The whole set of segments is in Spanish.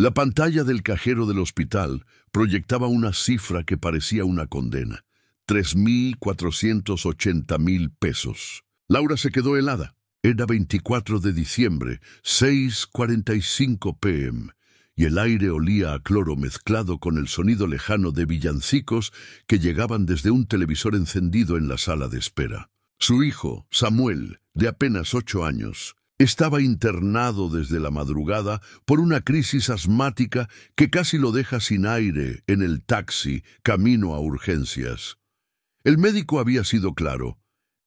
La pantalla del cajero del hospital proyectaba una cifra que parecía una condena: 3.480.000 pesos. Laura se quedó helada. Era 24 de diciembre, 6:45 p.m., y el aire olía a cloro mezclado con el sonido lejano de villancicos que llegaban desde un televisor encendido en la sala de espera. Su hijo, Samuel, de apenas 8 años, estaba internado desde la madrugada por una crisis asmática que casi lo deja sin aire en el taxi camino a urgencias. El médico había sido claro: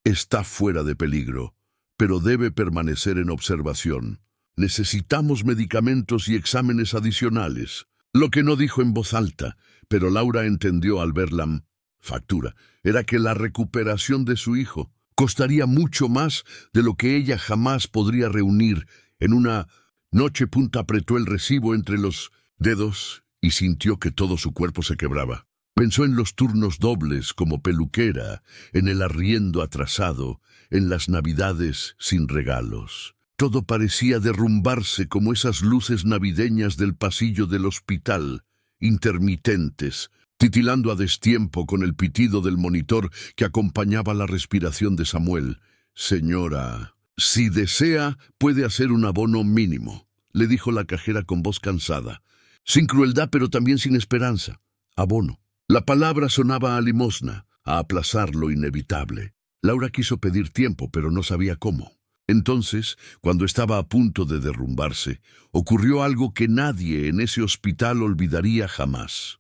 está fuera de peligro, pero debe permanecer en observación. Necesitamos medicamentos y exámenes adicionales. Lo que no dijo en voz alta, pero Laura entendió al ver la factura, era que la recuperación de su hijo costaría mucho más de lo que ella jamás podría reunir en una noche. Apretó el recibo entre los dedos y sintió que todo su cuerpo se quebraba. Pensó en los turnos dobles como peluquera, en el arriendo atrasado, en las navidades sin regalos. Todo parecía derrumbarse como esas luces navideñas del pasillo del hospital, intermitentes, titilando a destiempo con el pitido del monitor que acompañaba la respiración de Samuel. «Señora, si desea, puede hacer un abono mínimo», le dijo la cajera con voz cansada, sin crueldad pero también sin esperanza. Abono. La palabra sonaba a limosna, a aplazar lo inevitable. Laura quiso pedir tiempo, pero no sabía cómo. Entonces, cuando estaba a punto de derrumbarse, ocurrió algo que nadie en ese hospital olvidaría jamás.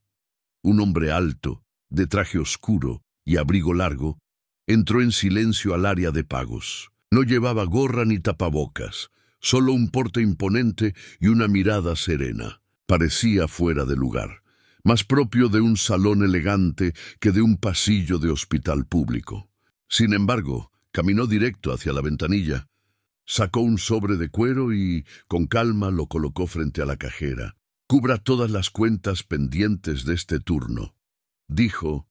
Un hombre alto, de traje oscuro y abrigo largo, entró en silencio al área de pagos. No llevaba gorra ni tapabocas, solo un porte imponente y una mirada serena. Parecía fuera de lugar, más propio de un salón elegante que de un pasillo de hospital público. Sin embargo, caminó directo hacia la ventanilla, sacó un sobre de cuero y, con calma, lo colocó frente a la cajera. «Cubra todas las cuentas pendientes de este turno», dijo,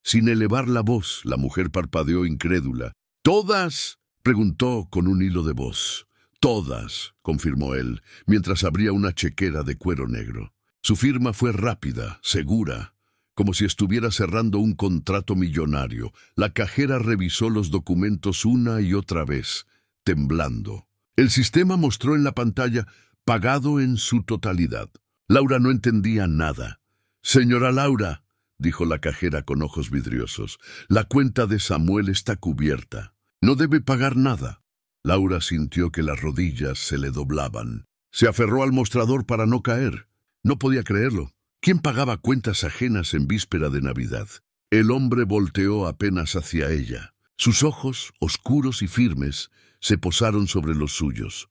sin elevar la voz. La mujer parpadeó incrédula. «¿Todas?», preguntó con un hilo de voz. «Todas», confirmó él, mientras abría una chequera de cuero negro. Su firma fue rápida, segura, como si estuviera cerrando un contrato millonario. La cajera revisó los documentos una y otra vez, temblando. El sistema mostró en la pantalla: pagado en su totalidad. Laura no entendía nada. «Señora Laura», dijo la cajera con ojos vidriosos, «la cuenta de Samuel está cubierta. No debe pagar nada». Laura sintió que las rodillas se le doblaban. Se aferró al mostrador para no caer. No podía creerlo. ¿Quién pagaba cuentas ajenas en víspera de Navidad? El hombre volteó apenas hacia ella. Sus ojos, oscuros y firmes, se posaron sobre los suyos.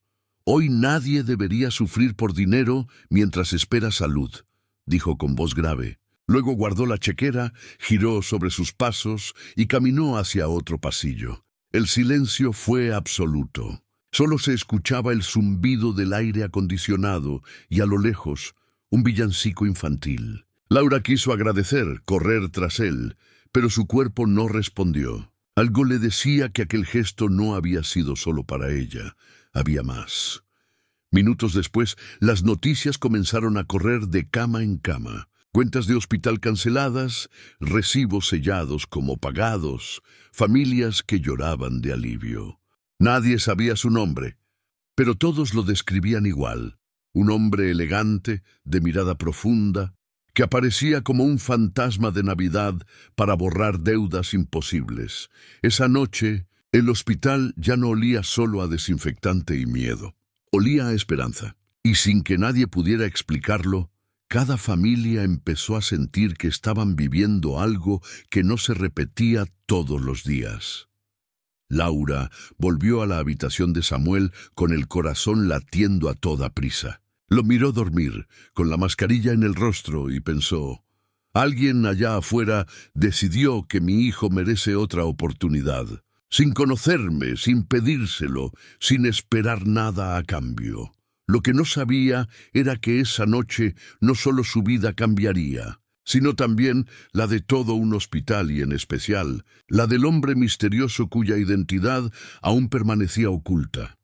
«Hoy nadie debería sufrir por dinero mientras espera salud», dijo con voz grave. Luego guardó la chequera, giró sobre sus pasos y caminó hacia otro pasillo. El silencio fue absoluto. Solo se escuchaba el zumbido del aire acondicionado y, a lo lejos, un villancico infantil. Laura quiso agradecer, correr tras él, pero su cuerpo no respondió. Algo le decía que aquel gesto no había sido solo para ella. Había más. Minutos después, las noticias comenzaron a correr de cama en cama. Cuentas de hospital canceladas, recibos sellados como pagados, familias que lloraban de alivio. Nadie sabía su nombre, pero todos lo describían igual. Un hombre elegante, de mirada profunda, que aparecía como un fantasma de Navidad para borrar deudas imposibles. Esa noche, el hospital ya no olía solo a desinfectante y miedo. Olía a esperanza. Y sin que nadie pudiera explicarlo, cada familia empezó a sentir que estaban viviendo algo que no se repetía todos los días. Laura volvió a la habitación de Samuel con el corazón latiendo a toda prisa. Lo miró dormir, con la mascarilla en el rostro, y pensó: alguien allá afuera decidió que mi hijo merece otra oportunidad, sin conocerme, sin pedírselo, sin esperar nada a cambio. Lo que no sabía era que esa noche no solo su vida cambiaría, sino también la de todo un hospital y, en especial, la del hombre misterioso cuya identidad aún permanecía oculta.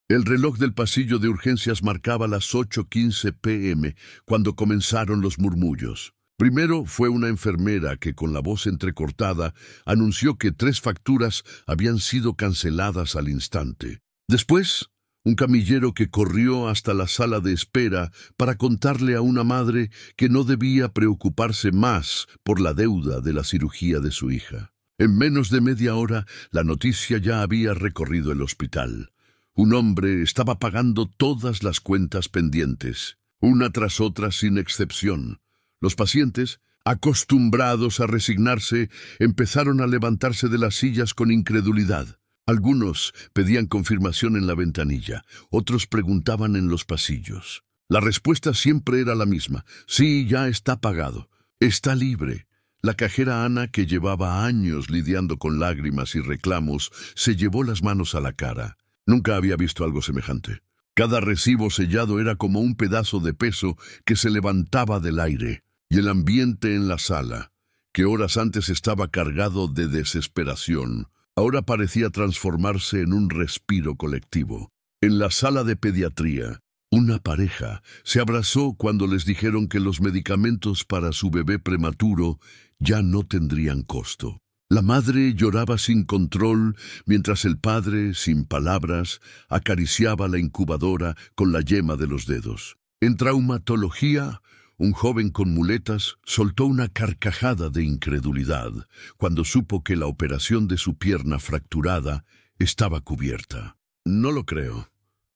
El reloj del pasillo de urgencias marcaba las 8:15 p.m. cuando comenzaron los murmullos. Primero fue una enfermera que, con la voz entrecortada, anunció que 3 facturas habían sido canceladas al instante. Después, un camillero que corrió hasta la sala de espera para contarle a una madre que no debía preocuparse más por la deuda de la cirugía de su hija. En menos de media hora, la noticia ya había recorrido el hospital. Un hombre estaba pagando todas las cuentas pendientes, una tras otra sin excepción. Los pacientes, acostumbrados a resignarse, empezaron a levantarse de las sillas con incredulidad. Algunos pedían confirmación en la ventanilla, otros preguntaban en los pasillos. La respuesta siempre era la misma: sí, ya está pagado, está libre. La cajera Ana, que llevaba años lidiando con lágrimas y reclamos, se llevó las manos a la cara. Nunca había visto algo semejante. Cada recibo sellado era como un pedazo de peso que se levantaba del aire, y el ambiente en la sala, que horas antes estaba cargado de desesperación, ahora parecía transformarse en un respiro colectivo. En la sala de pediatría, una pareja se abrazó cuando les dijeron que los medicamentos para su bebé prematuro ya no tendrían costo. La madre lloraba sin control, mientras el padre, sin palabras, acariciaba la incubadora con la yema de los dedos. En traumatología, un joven con muletas soltó una carcajada de incredulidad cuando supo que la operación de su pierna fracturada estaba cubierta. «No lo creo.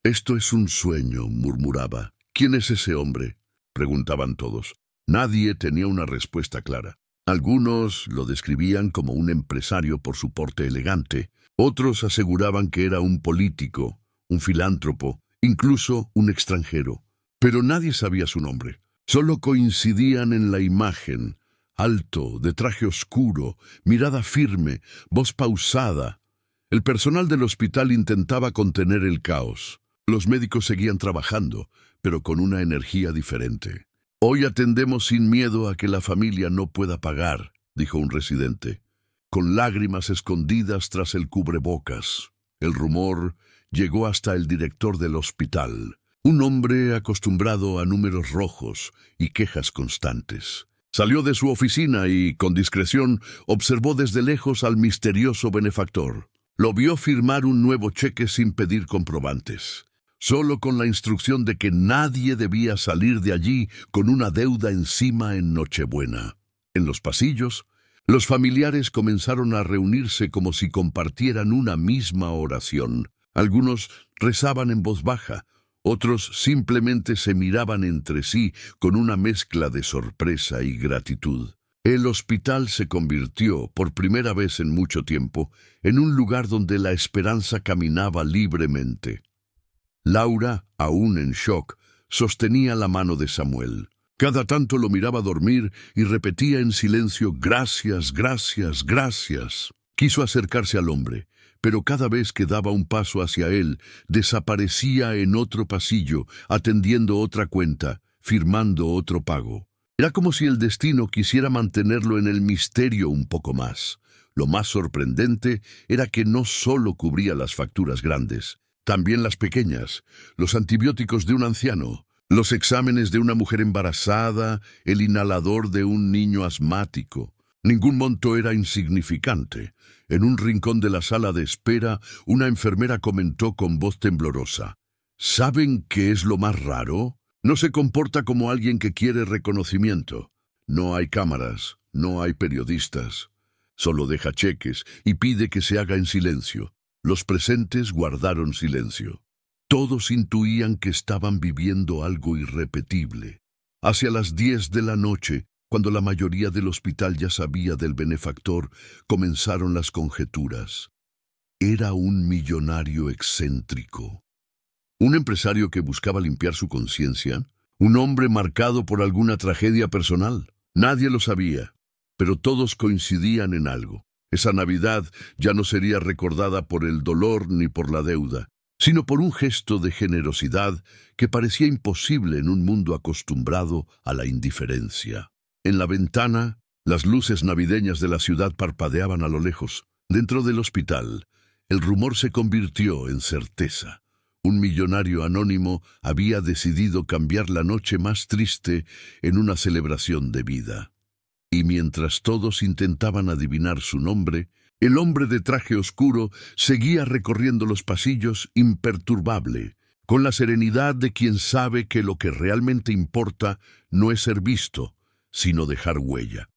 Esto es un sueño», murmuraba. «¿Quién es ese hombre?», preguntaban todos. Nadie tenía una respuesta clara. Algunos lo describían como un empresario por su porte elegante, otros aseguraban que era un político, un filántropo, incluso un extranjero. Pero nadie sabía su nombre. Solo coincidían en la imagen: alto, de traje oscuro, mirada firme, voz pausada. El personal del hospital intentaba contener el caos. Los médicos seguían trabajando, pero con una energía diferente. «Hoy atendemos sin miedo a que la familia no pueda pagar», dijo un residente, con lágrimas escondidas tras el cubrebocas. El rumor llegó hasta el director del hospital, un hombre acostumbrado a números rojos y quejas constantes. Salió de su oficina y, con discreción, observó desde lejos al misterioso benefactor. Lo vio firmar un nuevo cheque sin pedir comprobantes, solo con la instrucción de que nadie debía salir de allí con una deuda encima en Nochebuena. En los pasillos, los familiares comenzaron a reunirse como si compartieran una misma oración. Algunos rezaban en voz baja, otros simplemente se miraban entre sí con una mezcla de sorpresa y gratitud. El hospital se convirtió, por primera vez en mucho tiempo, en un lugar donde la esperanza caminaba libremente. Laura, aún en shock, sostenía la mano de Samuel. Cada tanto lo miraba dormir y repetía en silencio: «Gracias, gracias, gracias». Quiso acercarse al hombre, pero cada vez que daba un paso hacia él, desaparecía en otro pasillo, atendiendo otra cuenta, firmando otro pago. Era como si el destino quisiera mantenerlo en el misterio un poco más. Lo más sorprendente era que no solo cubría las facturas grandes, también las pequeñas: los antibióticos de un anciano, los exámenes de una mujer embarazada, el inhalador de un niño asmático. Ningún monto era insignificante. En un rincón de la sala de espera, una enfermera comentó con voz temblorosa: «¿Saben qué es lo más raro? No se comporta como alguien que quiere reconocimiento. No hay cámaras, no hay periodistas. Solo deja cheques y pide que se haga en silencio». Los presentes guardaron silencio. Todos intuían que estaban viviendo algo irrepetible. Hacia las 10 de la noche, cuando la mayoría del hospital ya sabía del benefactor, comenzaron las conjeturas. Era un millonario excéntrico, un empresario que buscaba limpiar su conciencia, un hombre marcado por alguna tragedia personal. Nadie lo sabía, pero todos coincidían en algo. Esa Navidad ya no sería recordada por el dolor ni por la deuda, sino por un gesto de generosidad que parecía imposible en un mundo acostumbrado a la indiferencia. En la ventana, las luces navideñas de la ciudad parpadeaban a lo lejos. Dentro del hospital, el rumor se convirtió en certeza. Un millonario anónimo había decidido cambiar la noche más triste en una celebración de vida. Y mientras todos intentaban adivinar su nombre, el hombre de traje oscuro seguía recorriendo los pasillos imperturbable, con la serenidad de quien sabe que lo que realmente importa no es ser visto, sino dejar huella.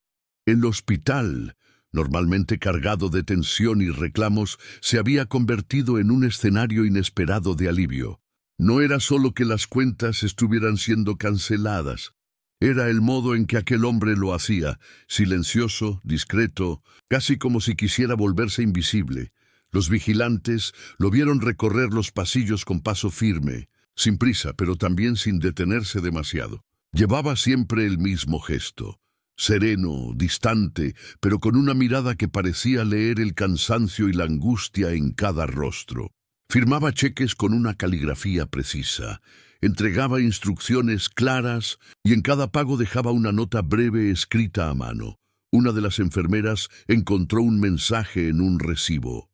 El hospital, normalmente cargado de tensión y reclamos, se había convertido en un escenario inesperado de alivio. No era solo que las cuentas estuvieran siendo canceladas, era el modo en que aquel hombre lo hacía, silencioso, discreto, casi como si quisiera volverse invisible. Los vigilantes lo vieron recorrer los pasillos con paso firme, sin prisa, pero también sin detenerse demasiado. Llevaba siempre el mismo gesto, sereno, distante, pero con una mirada que parecía leer el cansancio y la angustia en cada rostro. Firmaba cheques con una caligrafía precisa, entregaba instrucciones claras y en cada pago dejaba una nota breve escrita a mano. Una de las enfermeras encontró un mensaje en un recibo.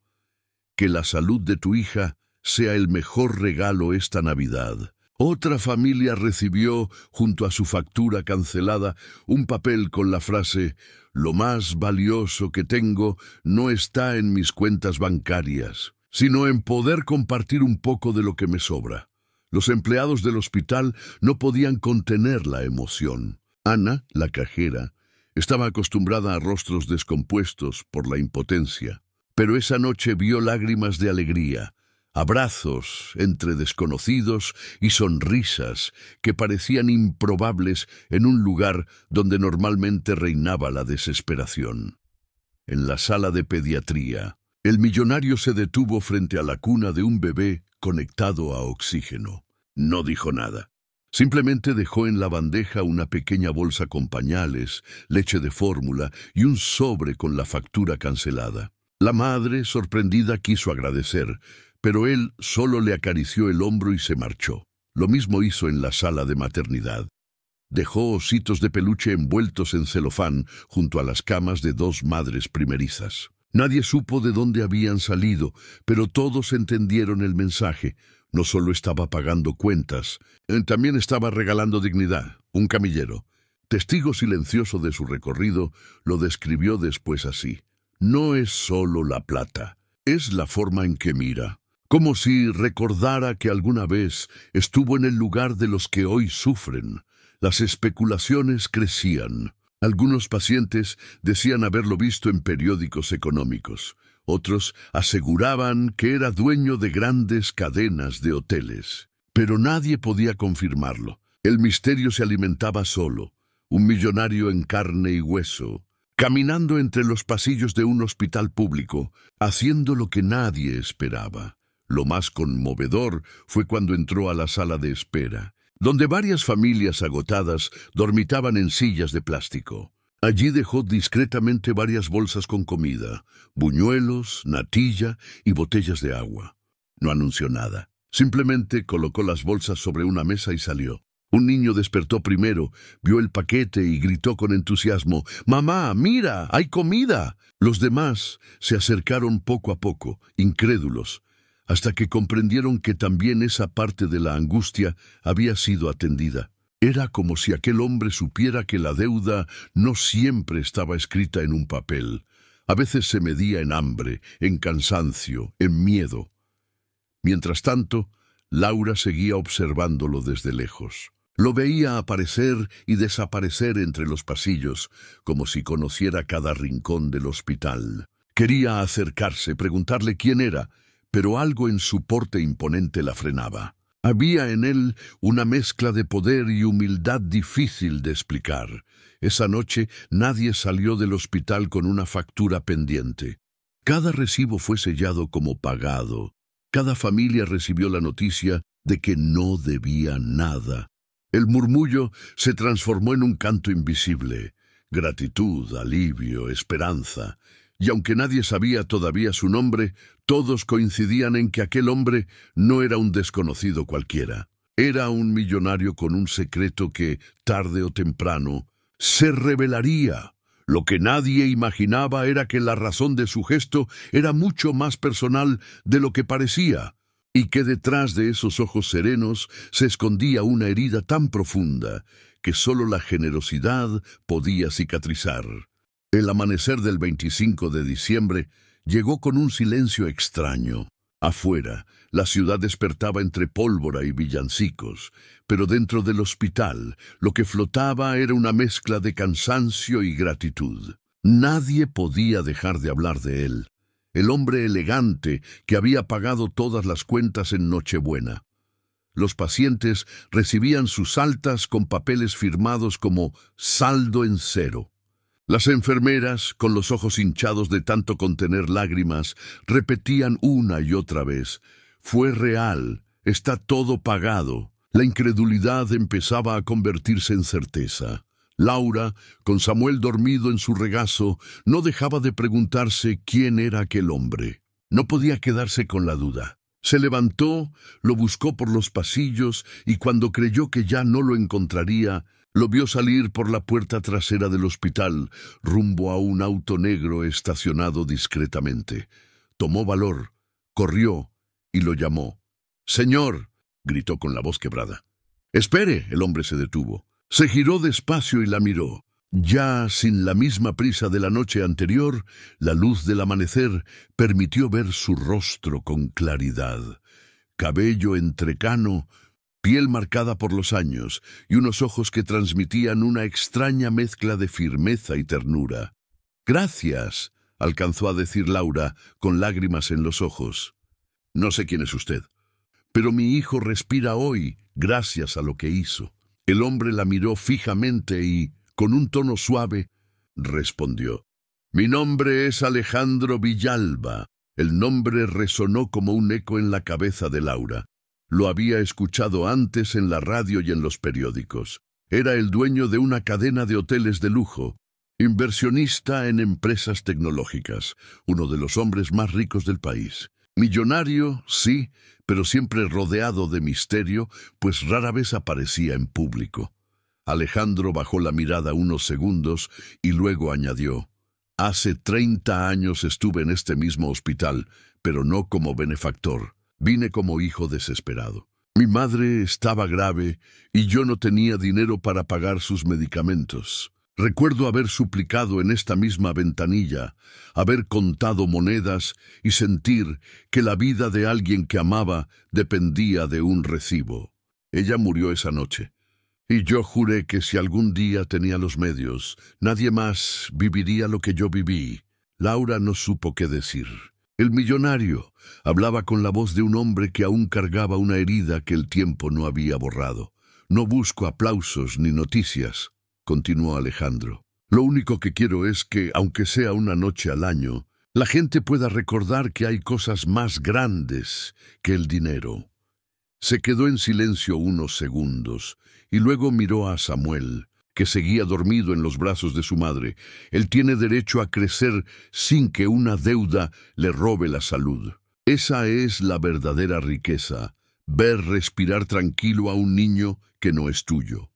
Que la salud de tu hija sea el mejor regalo esta Navidad. Otra familia recibió, junto a su factura cancelada, un papel con la frase: lo más valioso que tengo no está en mis cuentas bancarias, sino en poder compartir un poco de lo que me sobra. Los empleados del hospital no podían contener la emoción. Ana, la cajera, estaba acostumbrada a rostros descompuestos por la impotencia, pero esa noche vio lágrimas de alegría, abrazos entre desconocidos y sonrisas que parecían improbables en un lugar donde normalmente reinaba la desesperación. En la sala de pediatría, el millonario se detuvo frente a la cuna de un bebé conectado a oxígeno. No dijo nada. Simplemente dejó en la bandeja una pequeña bolsa con pañales, leche de fórmula y un sobre con la factura cancelada. La madre, sorprendida, quiso agradecer, pero él solo le acarició el hombro y se marchó. Lo mismo hizo en la sala de maternidad. Dejó ositos de peluche envueltos en celofán junto a las camas de dos madres primerizas. Nadie supo de dónde habían salido, pero todos entendieron el mensaje. No solo estaba pagando cuentas, también estaba regalando dignidad. Un camillero, testigo silencioso de su recorrido, lo describió después así: no es solo la plata, es la forma en que mira. Como si recordara que alguna vez estuvo en el lugar de los que hoy sufren. Las especulaciones crecían. Algunos pacientes decían haberlo visto en periódicos económicos. Otros aseguraban que era dueño de grandes cadenas de hoteles. Pero nadie podía confirmarlo. El misterio se alimentaba solo. Un millonario en carne y hueso, caminando entre los pasillos de un hospital público, haciendo lo que nadie esperaba. Lo más conmovedor fue cuando entró a la sala de espera, donde varias familias agotadas dormitaban en sillas de plástico. Allí dejó discretamente varias bolsas con comida, buñuelos, natilla y botellas de agua. No anunció nada. Simplemente colocó las bolsas sobre una mesa y salió. Un niño despertó primero, vio el paquete y gritó con entusiasmo: «¡Mamá, mira! ¡Hay comida!». Los demás se acercaron poco a poco, incrédulos, hasta que comprendieron que también esa parte de la angustia había sido atendida. Era como si aquel hombre supiera que la deuda no siempre estaba escrita en un papel. A veces se medía en hambre, en cansancio, en miedo. Mientras tanto, Laura seguía observándolo desde lejos. Lo veía aparecer y desaparecer entre los pasillos, como si conociera cada rincón del hospital. Quería acercarse, preguntarle quién era, pero algo en su porte imponente la frenaba. Había en él una mezcla de poder y humildad difícil de explicar. Esa noche nadie salió del hospital con una factura pendiente. Cada recibo fue sellado como pagado. Cada familia recibió la noticia de que no debía nada. El murmullo se transformó en un canto invisible. Gratitud, alivio, esperanza. Y aunque nadie sabía todavía su nombre, todos coincidían en que aquel hombre no era un desconocido cualquiera. Era un millonario con un secreto que, tarde o temprano, se revelaría. Lo que nadie imaginaba era que la razón de su gesto era mucho más personal de lo que parecía. y que detrás de esos ojos serenos se escondía una herida tan profunda que solo la generosidad podía cicatrizar. El amanecer del 25 de diciembre llegó con un silencio extraño. Afuera, la ciudad despertaba entre pólvora y villancicos, pero dentro del hospital lo que flotaba era una mezcla de cansancio y gratitud. Nadie podía dejar de hablar de él, el hombre elegante que había pagado todas las cuentas en Nochebuena. Los pacientes recibían sus altas con papeles firmados como saldo en cero. Las enfermeras, con los ojos hinchados de tanto contener lágrimas, repetían una y otra vez: «Fue real, está todo pagado». La incredulidad empezaba a convertirse en certeza. Laura, con Samuel dormido en su regazo, no dejaba de preguntarse quién era aquel hombre. No podía quedarse con la duda. Se levantó, lo buscó por los pasillos y cuando creyó que ya no lo encontraría, lo vio salir por la puerta trasera del hospital, rumbo a un auto negro estacionado discretamente. Tomó valor, corrió y lo llamó. «Señor», gritó con la voz quebrada. «Espere», el hombre se detuvo. Se giró despacio y la miró. Ya sin la misma prisa de la noche anterior, la luz del amanecer permitió ver su rostro con claridad. Cabello entrecano, piel marcada por los años y unos ojos que transmitían una extraña mezcla de firmeza y ternura. «Gracias», alcanzó a decir Laura, con lágrimas en los ojos. «No sé quién es usted, pero mi hijo respira hoy gracias a lo que hizo». El hombre la miró fijamente y, con un tono suave, respondió: «Mi nombre es Alejandro Villalba». El nombre resonó como un eco en la cabeza de Laura. Lo había escuchado antes en la radio y en los periódicos. Era el dueño de una cadena de hoteles de lujo, inversionista en empresas tecnológicas, uno de los hombres más ricos del país. Millonario, sí, pero siempre rodeado de misterio, pues rara vez aparecía en público. Alejandro bajó la mirada unos segundos y luego añadió: «Hace 30 años estuve en este mismo hospital, pero no como benefactor. Vine como hijo desesperado. Mi madre estaba grave y yo no tenía dinero para pagar sus medicamentos. Recuerdo haber suplicado en esta misma ventanilla, haber contado monedas y sentir que la vida de alguien que amaba dependía de un recibo. Ella murió esa noche, y yo juré que si algún día tenía los medios, nadie más viviría lo que yo viví». Laura no supo qué decir. El millonario hablaba con la voz de un hombre que aún cargaba una herida que el tiempo no había borrado. «No busco aplausos ni noticias», continuó Alejandro. «Lo único que quiero es que, aunque sea una noche al año, la gente pueda recordar que hay cosas más grandes que el dinero». Se quedó en silencio unos segundos y luego miró a Samuel, que seguía dormido en los brazos de su madre. Él tiene derecho a crecer sin que una deuda le robe la salud. Esa es la verdadera riqueza, ver respirar tranquilo a un niño que no es tuyo.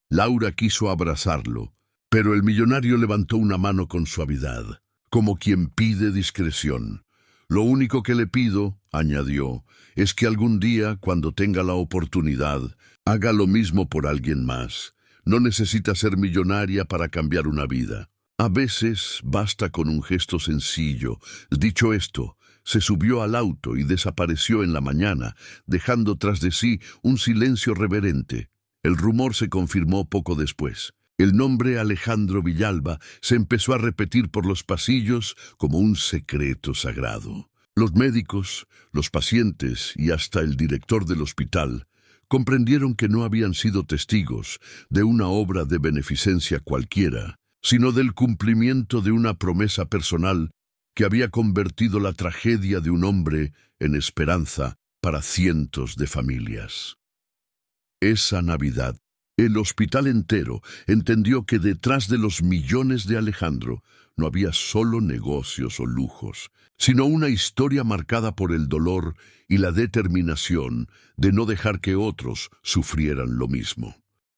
Laura quiso abrazarlo, pero el millonario levantó una mano con suavidad, como quien pide discreción. «Lo único que le pido», añadió, «es que algún día, cuando tenga la oportunidad, haga lo mismo por alguien más. No necesita ser millonaria para cambiar una vida. A veces basta con un gesto sencillo». Dicho esto, se subió al auto y desapareció en la mañana, dejando tras de sí un silencio reverente. El rumor se confirmó poco después. El nombre Alejandro Villalba se empezó a repetir por los pasillos como un secreto sagrado. Los médicos, los pacientes y hasta el director del hospital comprendieron que no habían sido testigos de una obra de beneficencia cualquiera, sino del cumplimiento de una promesa personal que había convertido la tragedia de un hombre en esperanza para cientos de familias. Esa Navidad, el hospital entero entendió que detrás de los millones de Alejandro no había solo negocios o lujos, sino una historia marcada por el dolor y la determinación de no dejar que otros sufrieran lo mismo.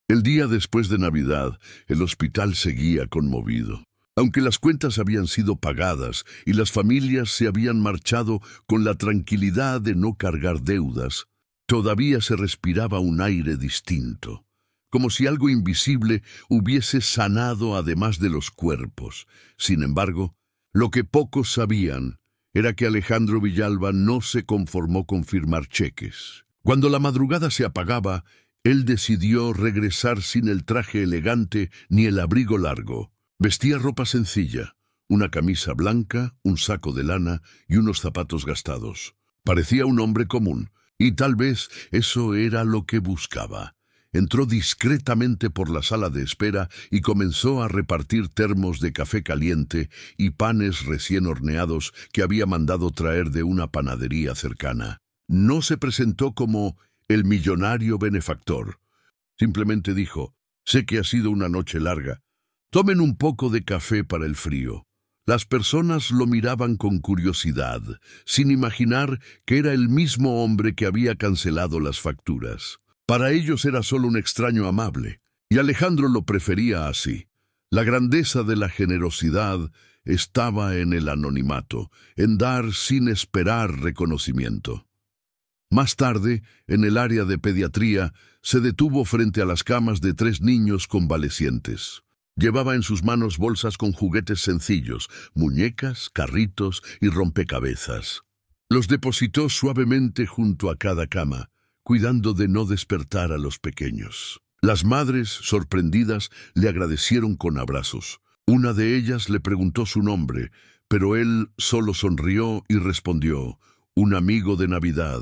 El día después de Navidad, el hospital seguía conmovido. Aunque las cuentas habían sido pagadas y las familias se habían marchado con la tranquilidad de no cargar deudas, todavía se respiraba un aire distinto, como si algo invisible hubiese sanado además de los cuerpos. Sin embargo, lo que pocos sabían era que Alejandro Villalba no se conformó con firmar cheques. Cuando la madrugada se apagaba, él decidió regresar sin el traje elegante ni el abrigo largo. Vestía ropa sencilla, una camisa blanca, un saco de lana y unos zapatos gastados. Parecía un hombre común, y tal vez eso era lo que buscaba. Entró discretamente por la sala de espera y comenzó a repartir termos de café caliente y panes recién horneados que había mandado traer de una panadería cercana. No se presentó como el millonario benefactor. Simplemente dijo: «Sé que ha sido una noche larga. Tomen un poco de café para el frío». Las personas lo miraban con curiosidad, sin imaginar que era el mismo hombre que había cancelado las facturas. Para ellos era solo un extraño amable, y Alejandro lo prefería así. La grandeza de la generosidad estaba en el anonimato, en dar sin esperar reconocimiento. Más tarde, en el área de pediatría, se detuvo frente a las camas de 3 niños convalecientes. Llevaba en sus manos bolsas con juguetes sencillos, muñecas, carritos y rompecabezas. Los depositó suavemente junto a cada cama, cuidando de no despertar a los pequeños. Las madres, sorprendidas, le agradecieron con abrazos. Una de ellas le preguntó su nombre, pero él solo sonrió y respondió: «Un amigo de Navidad».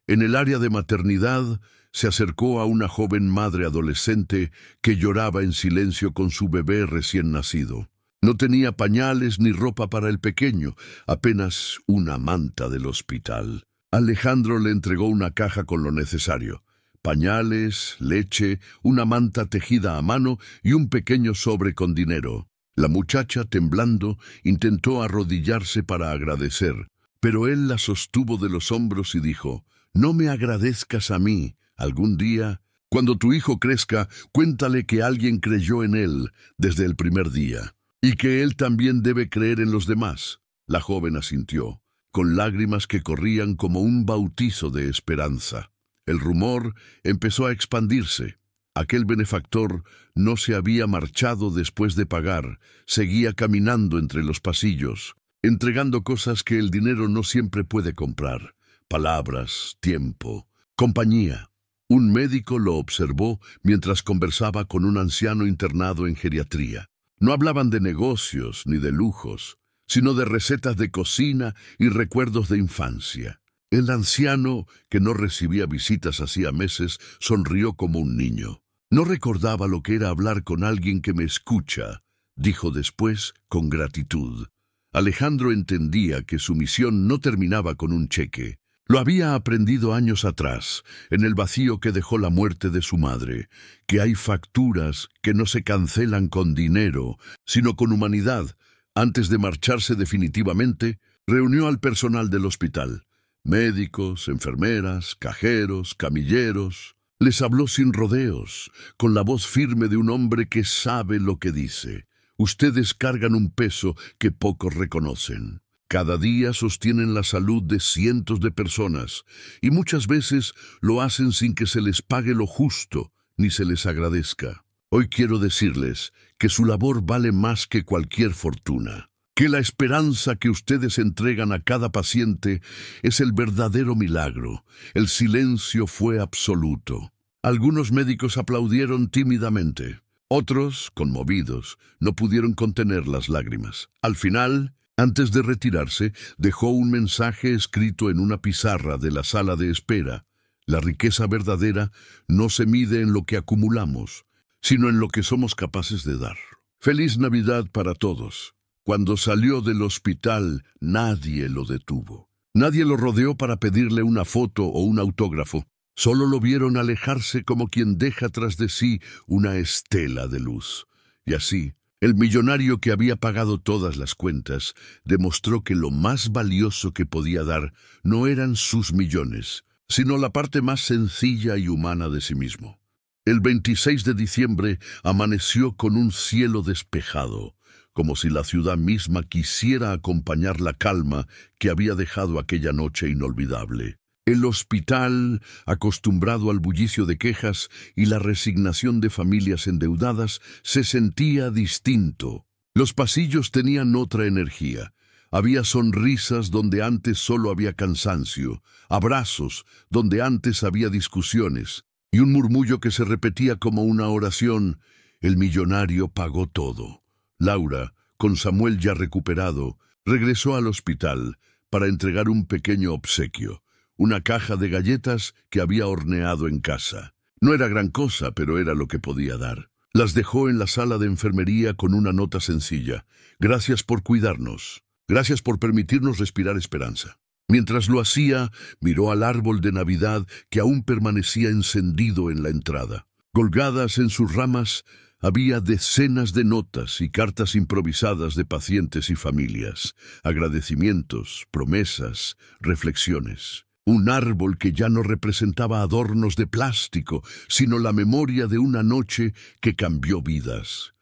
En el área de maternidad, se acercó a una joven madre adolescente que lloraba en silencio con su bebé recién nacido. No tenía pañales ni ropa para el pequeño, apenas una manta del hospital. Alejandro le entregó una caja con lo necesario: pañales, leche, una manta tejida a mano y un pequeño sobre con dinero. La muchacha, temblando, intentó arrodillarse para agradecer, pero él la sostuvo de los hombros y dijo: «No me agradezcas a mí. Algún día, cuando tu hijo crezca, cuéntale que alguien creyó en él desde el primer día, y que él también debe creer en los demás». La joven asintió, con lágrimas que corrían como un bautizo de esperanza. El rumor empezó a expandirse. Aquel benefactor no se había marchado después de pagar, seguía caminando entre los pasillos, entregando cosas que el dinero no siempre puede comprar: palabras, tiempo, compañía. Un médico lo observó mientras conversaba con un anciano internado en geriatría. No hablaban de negocios ni de lujos, sino de recetas de cocina y recuerdos de infancia. El anciano, que no recibía visitas hacía meses, sonrió como un niño. «No recordaba lo que era hablar con alguien que me escucha», dijo después con gratitud. Alejandro entendía que su misión no terminaba con un cheque. Lo había aprendido años atrás, en el vacío que dejó la muerte de su madre, que hay facturas que no se cancelan con dinero, sino con humanidad. Antes de marcharse definitivamente, reunió al personal del hospital: médicos, enfermeras, cajeros, camilleros. Les habló sin rodeos, con la voz firme de un hombre que sabe lo que dice. «Ustedes cargan un peso que pocos reconocen. Cada día sostienen la salud de cientos de personas, y muchas veces lo hacen sin que se les pague lo justo ni se les agradezca. Hoy quiero decirles que su labor vale más que cualquier fortuna, que la esperanza que ustedes entregan a cada paciente es el verdadero milagro. El silencio fue absoluto». Algunos médicos aplaudieron tímidamente. Otros, conmovidos, no pudieron contener las lágrimas. Al final, antes de retirarse, dejó un mensaje escrito en una pizarra de la sala de espera: «La riqueza verdadera no se mide en lo que acumulamos, sino en lo que somos capaces de dar». Feliz Navidad para todos. Cuando salió del hospital, nadie lo detuvo. Nadie lo rodeó para pedirle una foto o un autógrafo. Solo lo vieron alejarse como quien deja tras de sí una estela de luz. Y así, el millonario que había pagado todas las cuentas demostró que lo más valioso que podía dar no eran sus millones, sino la parte más sencilla y humana de sí mismo. El 26 de diciembre amaneció con un cielo despejado, como si la ciudad misma quisiera acompañar la calma que había dejado aquella noche inolvidable. El hospital, acostumbrado al bullicio de quejas y la resignación de familias endeudadas, se sentía distinto. Los pasillos tenían otra energía. Había sonrisas donde antes solo había cansancio, abrazos donde antes había discusiones, y un murmullo que se repetía como una oración: el millonario pagó todo. Laura, con Samuel ya recuperado, regresó al hospital para entregar un pequeño obsequio, una caja de galletas que había horneado en casa. No era gran cosa, pero era lo que podía dar. Las dejó en la sala de enfermería con una nota sencilla: gracias por cuidarnos, gracias por permitirnos respirar esperanza. Mientras lo hacía, miró al árbol de Navidad que aún permanecía encendido en la entrada. Colgadas en sus ramas había decenas de notas y cartas improvisadas de pacientes y familias, agradecimientos, promesas, reflexiones. Un árbol que ya no representaba adornos de plástico, sino la memoria de una noche que cambió vidas.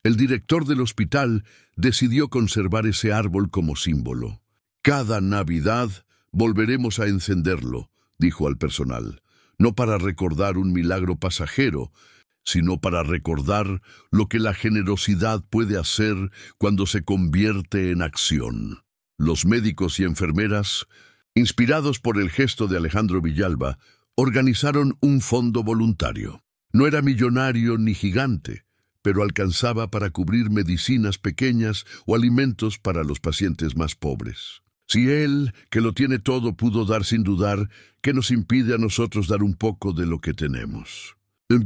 El director del hospital decidió conservar ese árbol como símbolo. Cada Navidad volveremos a encenderlo, dijo al personal, no para recordar un milagro pasajero, sino para recordar lo que la generosidad puede hacer cuando se convierte en acción. Los médicos y enfermeras, inspirados por el gesto de Alejandro Villalba, organizaron un fondo voluntario. No era millonario ni gigante, pero alcanzaba para cubrir medicinas pequeñas o alimentos para los pacientes más pobres. Si él, que lo tiene todo, pudo dar sin dudar, ¿qué nos impide a nosotros dar un poco de lo que tenemos?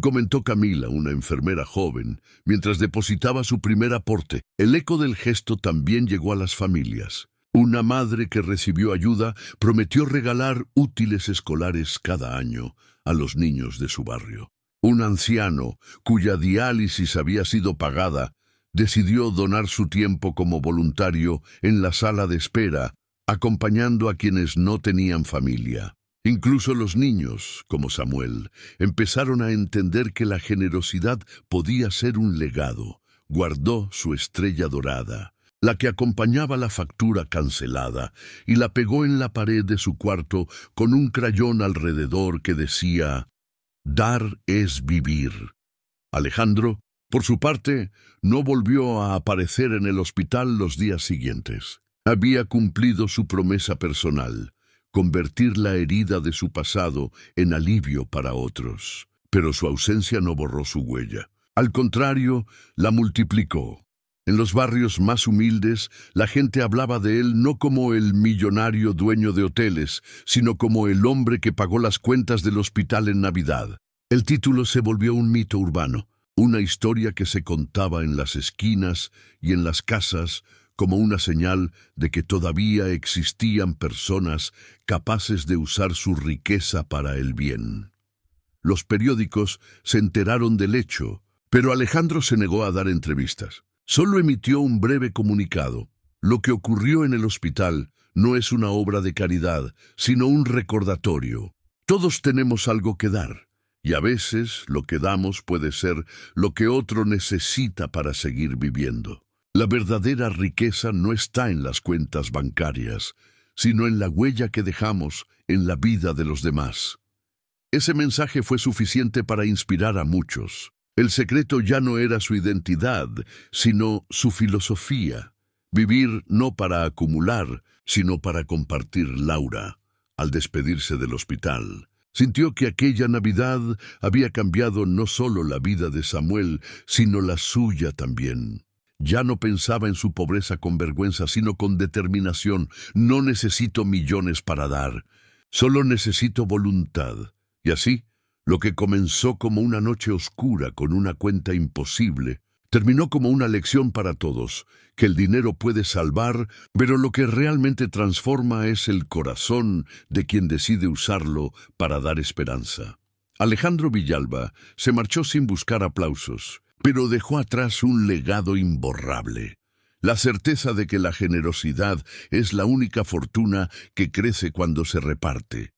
Comentó Camila, una enfermera joven, mientras depositaba su primer aporte. El eco del gesto también llegó a las familias. Una madre que recibió ayuda prometió regalar útiles escolares cada año a los niños de su barrio. Un anciano, cuya diálisis había sido pagada, decidió donar su tiempo como voluntario en la sala de espera, acompañando a quienes no tenían familia. Incluso los niños, como Samuel, empezaron a entender que la generosidad podía ser un legado. Guardó su estrella dorada, la que acompañaba la factura cancelada, y la pegó en la pared de su cuarto con un crayón alrededor que decía: «Dar es vivir». Alejandro, por su parte, no volvió a aparecer en el hospital los días siguientes. Había cumplido su promesa personal: convertir la herida de su pasado en alivio para otros. Pero su ausencia no borró su huella. Al contrario, la multiplicó. En los barrios más humildes, la gente hablaba de él no como el millonario dueño de hoteles, sino como el hombre que pagó las cuentas del hospital en Navidad. El título se volvió un mito urbano, una historia que se contaba en las esquinas y en las casas, como una señal de que todavía existían personas capaces de usar su riqueza para el bien. Los periódicos se enteraron del hecho, pero Alejandro se negó a dar entrevistas. Solo emitió un breve comunicado: lo que ocurrió en el hospital no es una obra de caridad, sino un recordatorio. Todos tenemos algo que dar, y a veces lo que damos puede ser lo que otro necesita para seguir viviendo. La verdadera riqueza no está en las cuentas bancarias, sino en la huella que dejamos en la vida de los demás. Ese mensaje fue suficiente para inspirar a muchos. El secreto ya no era su identidad, sino su filosofía. Vivir no para acumular, sino para compartir. Laura, al despedirse del hospital, sintió que aquella Navidad había cambiado no solo la vida de Samuel, sino la suya también. Ya no pensaba en su pobreza con vergüenza, sino con determinación. No necesito millones para dar, solo necesito voluntad. Y así, lo que comenzó como una noche oscura con una cuenta imposible, terminó como una lección para todos, que el dinero puede salvar, pero lo que realmente transforma es el corazón de quien decide usarlo para dar esperanza. Alejandro Villalba se marchó sin buscar aplausos, pero dejó atrás un legado imborrable: la certeza de que la generosidad es la única fortuna que crece cuando se reparte.